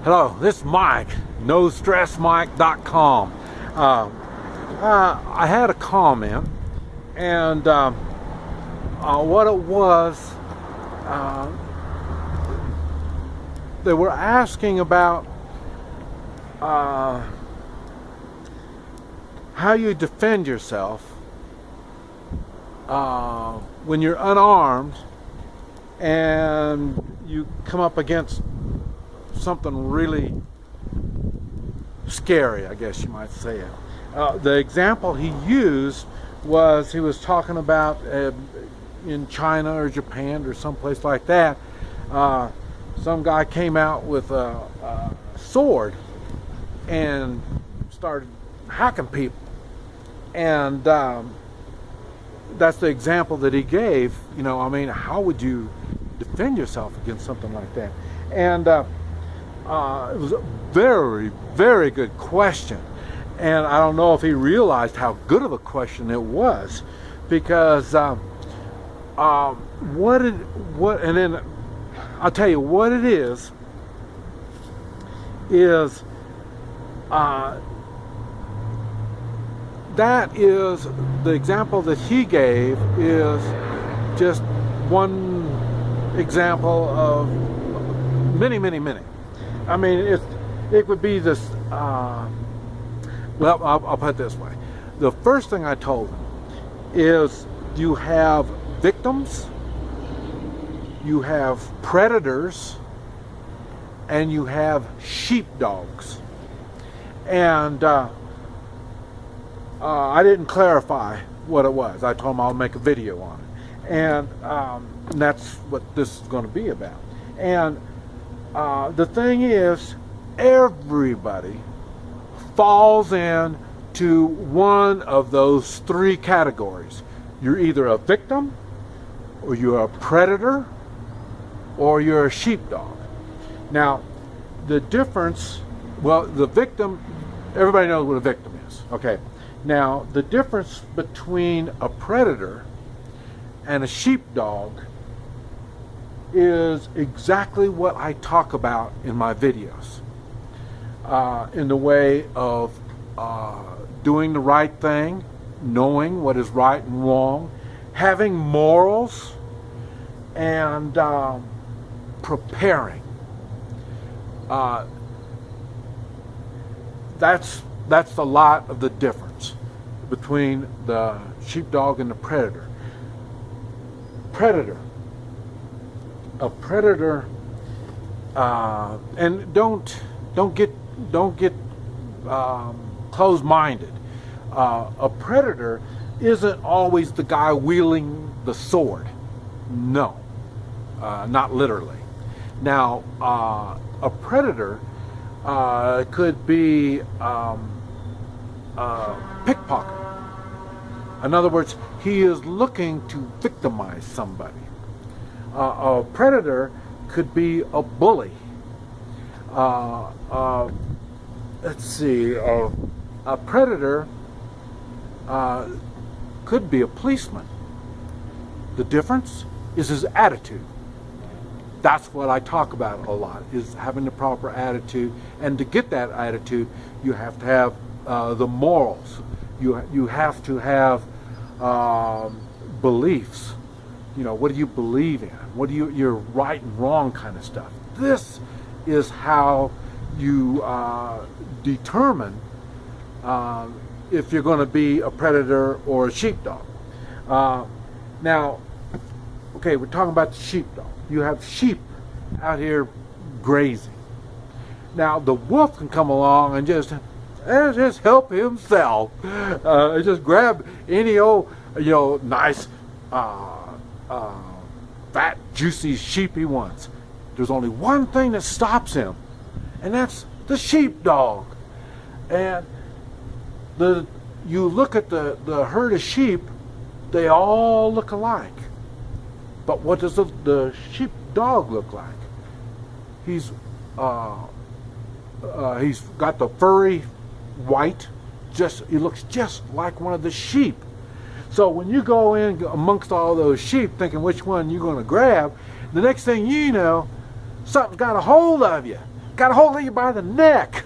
Hello, this is Mike, NoStressMike.com. I had a comment, and what it was, they were asking about how you defend yourself when you're unarmed and you come up against something really scary, I guess you might say it. The example he used was, he was talking about in China or Japan or someplace like that, some guy came out with a sword and started hacking people, and that's the example that he gave. You know, I mean, how would you defend yourself against something like that? And it was a very, very good question, and I don't know if he realized how good of a question it was, because and then I'll tell you what it is that is the example that he gave is just one example of many, many, many. I mean, it would be this, well, I'll put it this way. The first thing I told him is, you have victims, you have predators, and you have sheepdogs. And I didn't clarify what it was. I told him I'll make a video on it. And that's what this is going to be about. And the thing is, everybody falls into one of those three categories. You're either a victim, or you're a predator, or you're a sheepdog. Now, the difference, well, the victim, everybody knows what a victim is. Okay. Now, the difference between a predator and a sheepdog is exactly what I talk about in my videos, in the way of doing the right thing, knowing what is right and wrong, having morals, and preparing. That's a lot of the difference between the sheepdog and the predator. A predator, and don't get closed-minded. A predator isn't always the guy wielding the sword. No, not literally. Now, a predator could be pickpocket. In other words, he is looking to victimize somebody. A predator could be a bully. Let's see, a predator could be a policeman. The difference is his attitude. That's what I talk about a lot, is having the proper attitude. And to get that attitude, you have to have the morals. You have to have beliefs. You know, what do you believe in? What do your right and wrong kind of stuff. This is how you determine if you're going to be a predator or a sheepdog. Now, okay, we're talking about the sheepdog. You have sheep out here grazing. Now, the wolf can come along and just help himself. Just grab any old, nice, fat, juicy sheep he wants. There's only one thing that stops him, and that's the sheepdog. And you look at the herd of sheep, they all look alike. But what does the sheepdog look like? He's got the furry white, he looks just like one of the sheep. So when you go in amongst all those sheep thinking which one you're going to grab, the next thing you know, something's got a hold of you. got a hold of you by the neck.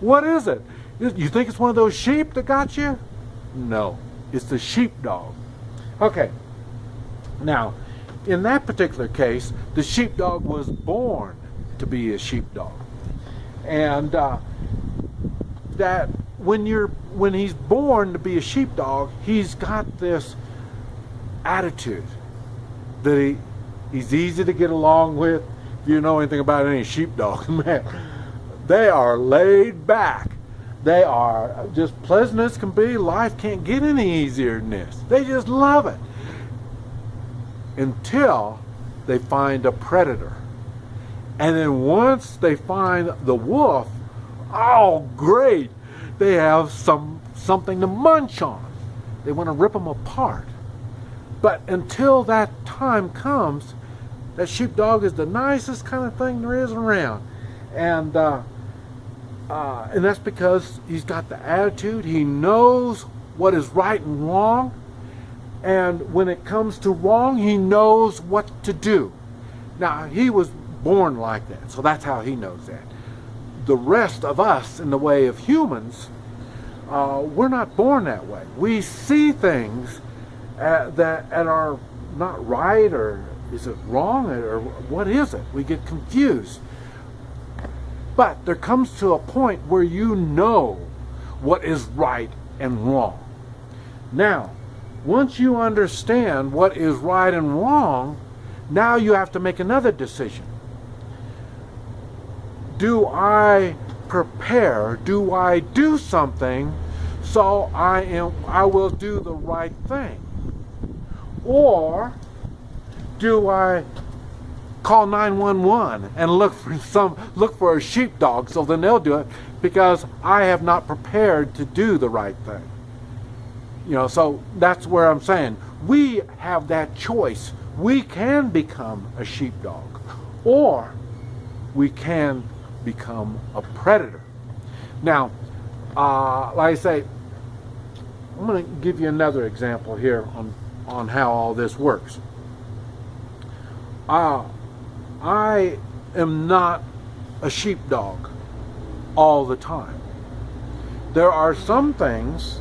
What is it? You think it's one of those sheep that got you? No, it's the sheepdog. Okay, now, in that particular case, the sheepdog was born to be a sheepdog. And that when he's born to be a sheepdog, he's got this attitude that he's easy to get along with. If you know anything about any sheepdog, man, they are laid back. They are just pleasant as can be. Life can't get any easier than this. They just love it. Until they find a predator. And then once they find the wolf, oh great, they have something to munch on. They want to rip them apart. But until that time comes, that sheepdog is the nicest kind of thing there is around. And that's because he's got the attitude. He knows what is right and wrong. And when it comes to wrong, he knows what to do. Now, he was born like that, so that's how he knows that. The rest of us, in the way of humans, we're not born that way. We see things that are not right, or is it wrong, or what is it? We get confused. But there comes to a point where you know what is right and wrong. Now, once you understand what is right and wrong, now you have to make another decision. Do I prepare? Do I do something so I will do the right thing? Or do I call 911 and look for a sheepdog so then they'll do it because I have not prepared to do the right thing? You know, so that's where I'm saying we have that choice. We can become a sheepdog, or we can become a predator. Now, like I say, I'm going to give you another example here on how all this works. I am not a sheepdog all the time. There are some things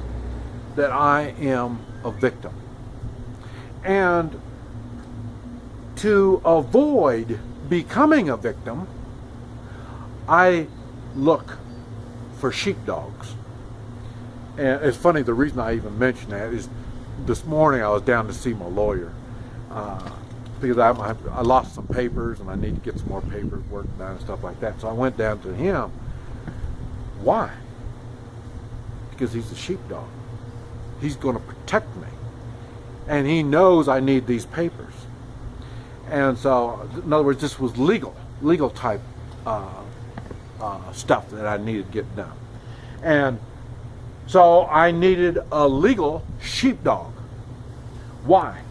that I am a victim. And to avoid becoming a victim, I look for sheepdogs. And it's funny, the reason I even mention that is this morning I was down to see my lawyer because I lost some papers and I need to get some more papers worked on and stuff like that. So I went down to him. Why? Because he's a sheepdog. He's going to protect me. And he knows I need these papers. And so, in other words, this was legal type stuff that I needed to get done. And so I needed a legal sheepdog. Why?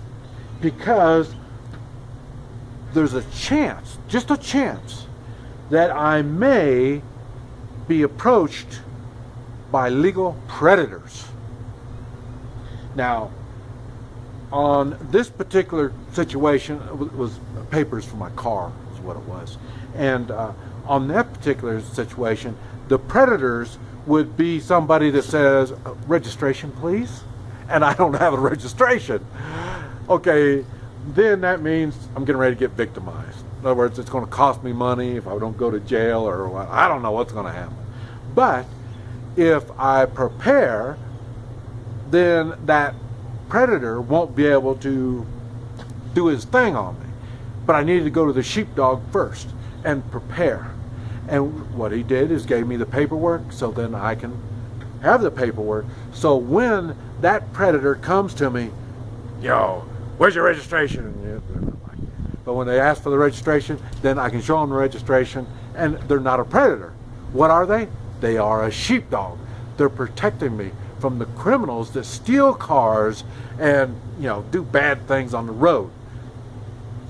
Because there's a chance, just a chance, that I may be approached by legal predators. Now, on this particular situation, it was papers for my car is what it was. And on that particular situation, the predators would be somebody that says, registration please, and I don't have a registration. Okay, then that means I'm getting ready to get victimized. In other words, it's going to cost me money if I don't go to jail, or what. I don't know what's going to happen. But if I prepare, then that predator won't be able to do his thing on me. But I needed to go to the sheepdog first and prepare. And what he did is gave me the paperwork, so then I can have the paperwork. So when that predator comes to me, yo, where's your registration? But when they ask for the registration, then I can show them the registration, and they're not a predator. What are they? They are a sheepdog. They're protecting me from the criminals that steal cars and, you know, do bad things on the road.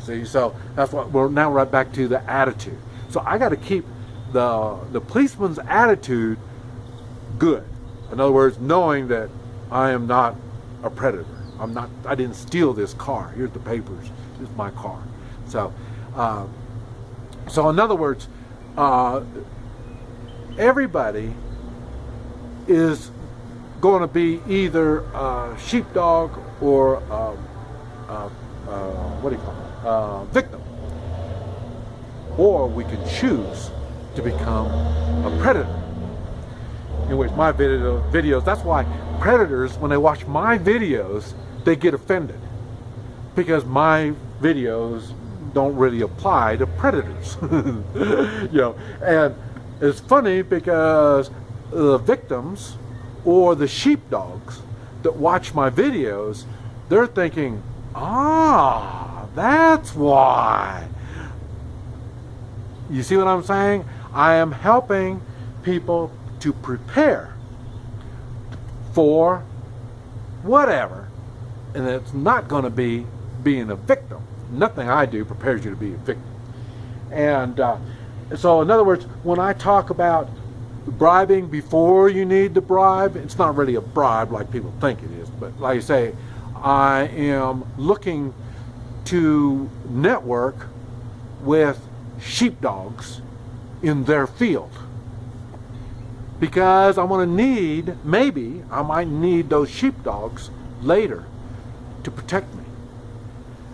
See, so that's what we're now right back to the attitude. So I got to keep the policeman's attitude good. In other words, knowing that I am not a predator. I didn't steal this car. Here's the papers. This is my car. So in other words, everybody is going to be either a sheepdog or what do you call it? Victim. Or we can choose to become a predator. In which my videos, that's why predators, when they watch my videos, they get offended. Because my videos don't really apply to predators. You know, and it's funny because the victims or the sheepdogs that watch my videos, they're thinking, ah, that's why. You see what I'm saying? I am helping people to prepare for whatever, and it's not going to be being a victim. Nothing I do prepares you to be a victim. And so in other words, when I talk about bribing before you need to bribe, it's not really a bribe like people think it is, but like I say, I am looking to network with sheepdogs in their field, because I want to need, maybe I might need those sheepdogs later to protect me.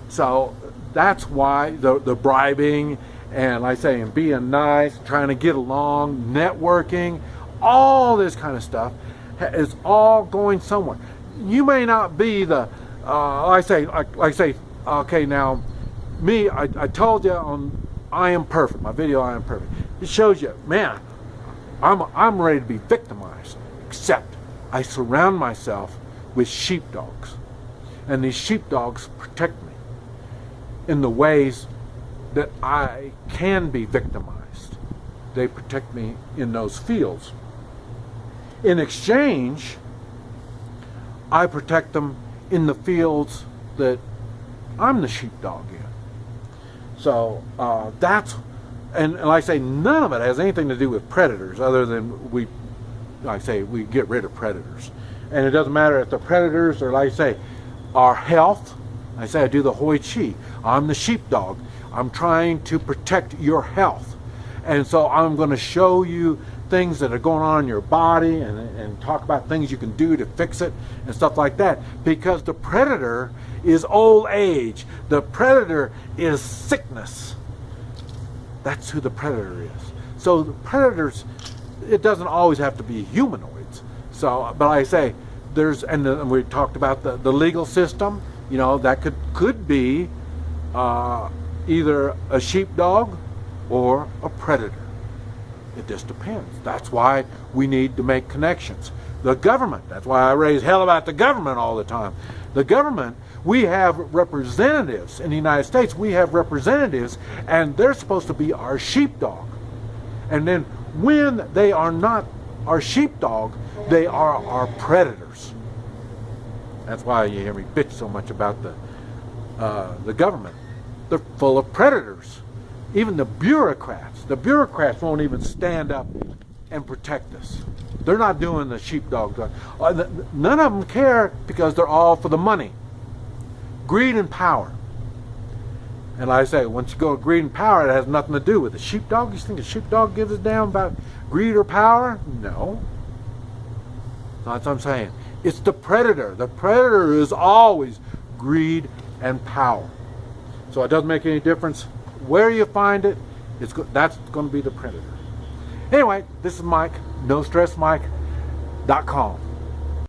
So that's why the bribing and, like I say, and being nice, trying to get along, networking, all this kind of stuff is all going somewhere. You may not be the like I say, okay, now me, I told you on I Am Perfect, my video I Am Perfect, it shows you, man, I'm ready to be victimized, except I surround myself with sheepdogs, and these sheepdogs protect me in the ways that I can be victimized. They protect me in those fields. In exchange, I protect them in the fields that I'm the sheepdog in. So that's, and like I say, none of it has anything to do with predators, other than we get rid of predators. And it doesn't matter if the predators are, like I say, our health. I say I do the Hoi Chi. I'm the sheepdog. I'm trying to protect your health. And so I'm going to show you things that are going on in your body, and talk about things you can do to fix it and stuff like that. Because the predator is old age. The predator is sickness. That's who the predator is. So the predators, it doesn't always have to be humanoids. So, but I say, there's, and we talked about the legal system. You know, that could be either a sheepdog or a predator. It just depends. That's why we need to make connections. The government, that's why I raise hell about the government all the time. The government, we have representatives in the United States. We have representatives, and they're supposed to be our sheepdog. And then when they are not our sheepdog, they are our predators. That's why you hear me bitch so much about the government. They're full of predators. Even the bureaucrats won't even stand up and protect us. They're not doing the sheepdog. None of them care, because they're all for the money. Greed and power. And like I say, once you go to greed and power, it has nothing to do with the sheepdog. You think the sheepdog gives a damn about greed or power? No. That's what I'm saying. It's the predator. The predator is always greed and power. So it doesn't make any difference where you find it. That's going to be the predator. Anyway, this is Mike, NoStressMike.com.